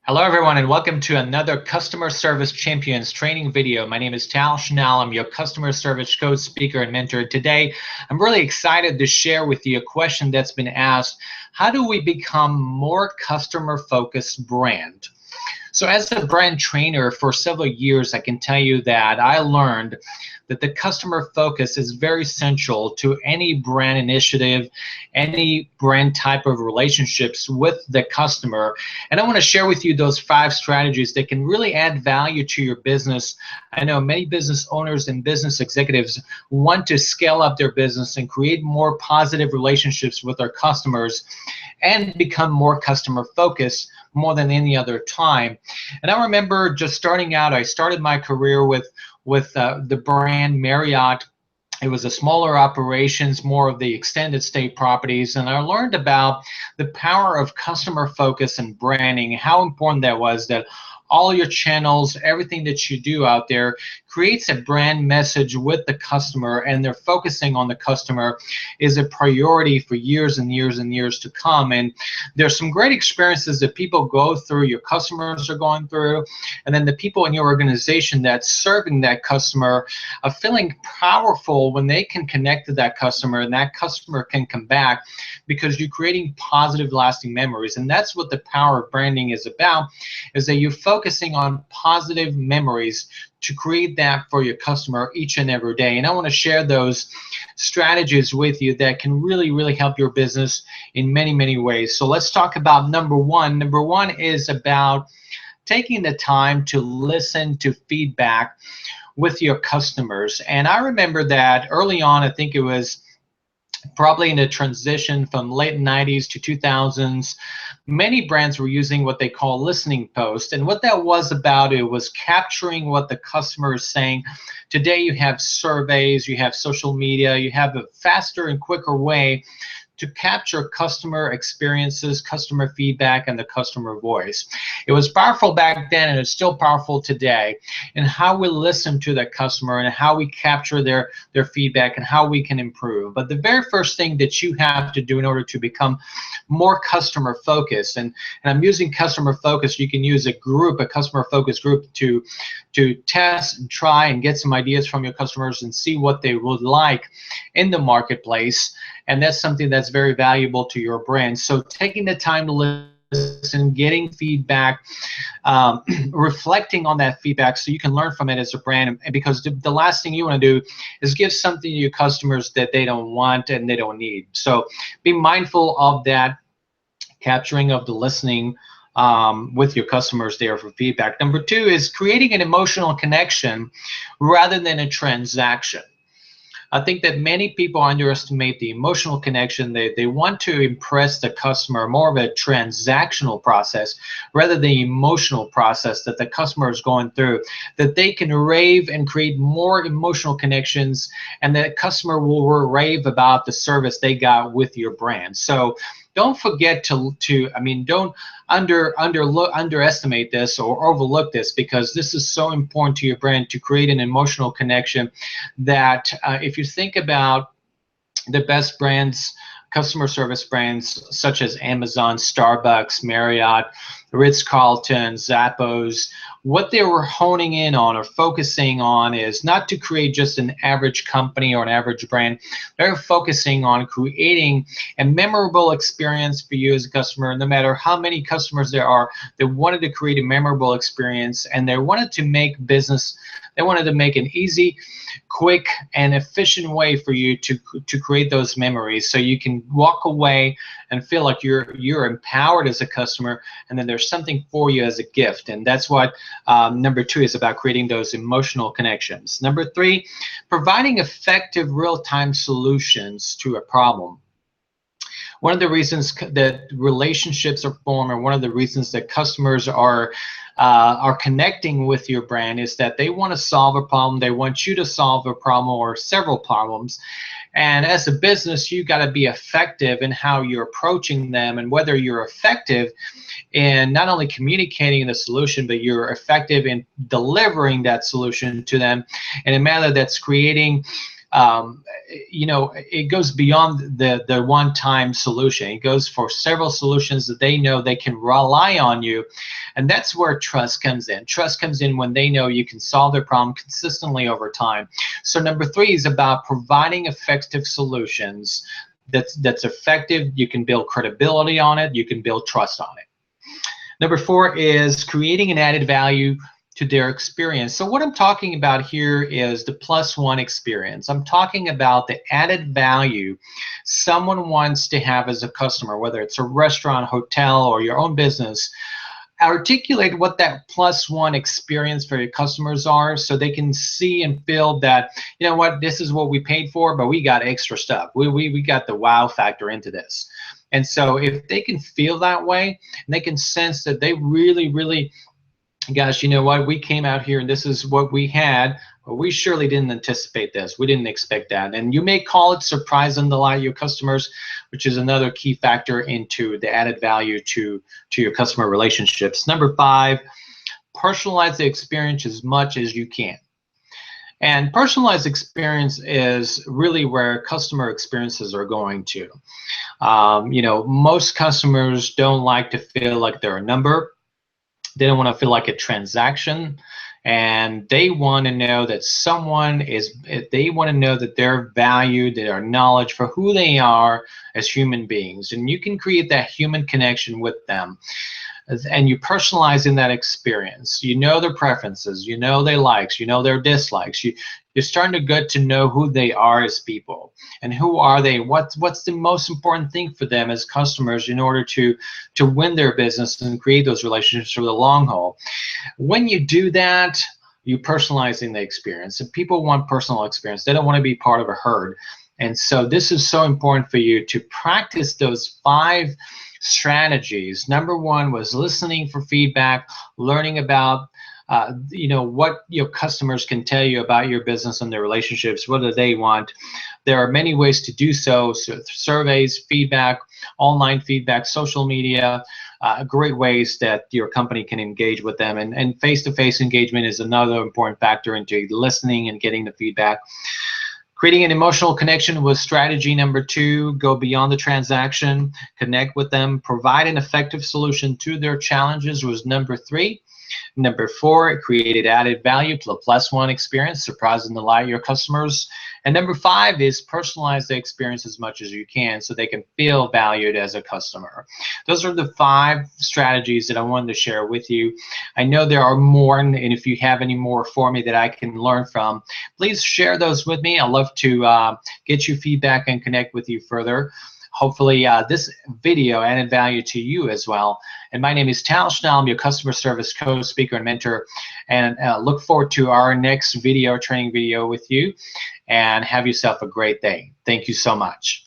Hello everyone and welcome to another Customer Service Champions training video. My name is Tal Schnell. I'm your customer service coach, speaker, and mentor. Today, I'm really excited to share with you a question that's been asked. How do we become more customer-focused brand? So as a brand trainer for several years, I can tell you that I learned that the customer focus is very central to any brand initiative, any brand type of relationships with the customer. And I want to share with you those 5 strategies that can really add value to your business. I know many business owners and business executives want to scale up their business and create more positive relationships with their customers and become more customer focused more than any other time. And I remember just starting out, I started my career with the brand Marriott. It was a smaller operations, more of the extended stay properties, and I learned about the power of customer focus and branding, how important that was, that all your channels, everything that you do out there creates a brand message with the customer, and they're focusing on the customer is a priority for years and years and years to come. And there's some great experiences that people go through, your customers are going through, and then the people in your organization that's serving that customer are feeling powerful when they can connect to that customer, and that customer can come back because you're creating positive lasting memories. And that's what the power of branding is about, is that you're focusing on positive memories to create that for your customer each and every day. And I want to share those strategies with you that can really help your business in many ways. So let's talk about number one. Number one is about taking the time to listen to feedback with your customers. And I remember that early on, I think it was probably in the transition from late 90s to 2000s, many brands were using what they call listening post. And what that was about, it was capturing what the customer is saying. Today you have surveys, you have social media, you have a faster and quicker way to capture customer experiences, customer feedback, and the customer voice. It was powerful back then, and it's still powerful today, in how we listen to the customer and how we capture their feedback and how we can improve. But the very first thing that you have to do in order to become more customer focused, and I'm using customer focused, you can use a group, a customer focused group, to test and try and get some ideas from your customers and see what they would like in the marketplace. And that's something that's very valuable to your brand. So taking the time to listen, getting feedback, reflecting on that feedback so you can learn from it as a brand. And because the last thing you want to do is give something to your customers that they don't want and they don't need. So be mindful of that capturing of the listening with your customers there for feedback. Number 2 is creating an emotional connection rather than a transaction. I think that many people underestimate the emotional connection. They want to impress the customer, more of a transactional process rather than the emotional process that the customer is going through, that they can rave and create more emotional connections, and the customer will rave about the service they got with your brand. So don't forget don't underestimate this or overlook this, because this is so important to your brand, to create an emotional connection that if you think about the best brands, customer service brands such as Amazon, Starbucks, Marriott, Ritz-Carlton, Zappos, what they were honing in on or focusing on is not to create just an average company or an average brand. They're focusing on creating a memorable experience for you as a customer. No matter how many customers there are, they wanted to create a memorable experience, and they wanted to make business. They wanted to make an easy, quick, and efficient way for you to create those memories, so you can walk away and feel like you're empowered as a customer, and then there's something for you as a gift. And that's what number 2 is about, creating those emotional connections. Number 3, providing effective real-time solutions to a problem. One of the reasons that relationships are formed, and one of the reasons that customers are connecting with your brand, is that they want to solve a problem. They want you to solve a problem or several problems. And as a business, you got to be effective in how you're approaching them, and whether you're effective in not only communicating the solution, but you're effective in delivering that solution to them in a manner that's creating you know, it goes beyond the one-time solution. It goes for several solutions that they know they can rely on you, and that's where trust comes in. Trust comes in when they know you can solve their problem consistently over time. So number 3 is about providing effective solutions that's effective. You can build credibility on it. You can build trust on it. Number 4 is creating an added value to their experience. So what I'm talking about here is the +1 experience. I'm talking about the added value someone wants to have as a customer, whether it's a restaurant, hotel, or your own business. Articulate what that +1 experience for your customers are, so they can see and feel that, you know what, this is what we paid for, but we got extra stuff. We got the wow factor into this. And so if they can feel that way, and they can sense that they really, gosh, you know what, we came out here and this is what we had, but we surely didn't anticipate this. We didn't expect that. And you may call it surprise and delight your customers, which is another key factor into the added value to your customer relationships. Number 5, personalize the experience as much as you can. And personalized experience is really where customer experiences are going to. You know, most customers don't like to feel like they're a number. They don't want to feel like a transaction, and they want to know that they want to know that they're valued, they are acknowledged for who they are as human beings. And you can create that human connection with them, and you personalize in that experience. You know their preferences, you know their likes, you know their dislikes. You're starting to get to know who they are as people, and who are they, what's the most important thing for them as customers in order to win their business and create those relationships for the long haul. When you do that, you personalizing the experience, and people want personal experience. They don't want to be part of a herd. And so this is so important for you to practice those 5 strategies. Number 1 was listening for feedback, learning about you know, what your customers can tell you about your business and their relationships. What do they want? There are many ways to do so. Surveys, feedback, online feedback, social media, great ways that your company can engage with them. And face-to-face engagement is another important factor into listening and getting the feedback. Creating an emotional connection was strategy number 2. Go beyond the transaction, connect with them, provide an effective solution to their challenges was number 3. Number 4, it created added value to the +1 experience, surprise and delight your customers. And number 5 is personalize the experience as much as you can so they can feel valued as a customer. Those are the 5 strategies that I wanted to share with you. I know there are more, and if you have any more for me that I can learn from, please share those with me. I'd love to get you feedback and connect with you further. Hopefully this video added value to you as well. And my name is Tal Schnell. I'm your customer service coach, speaker, and mentor. And look forward to our next training video with you. And have yourself a great day. Thank you so much.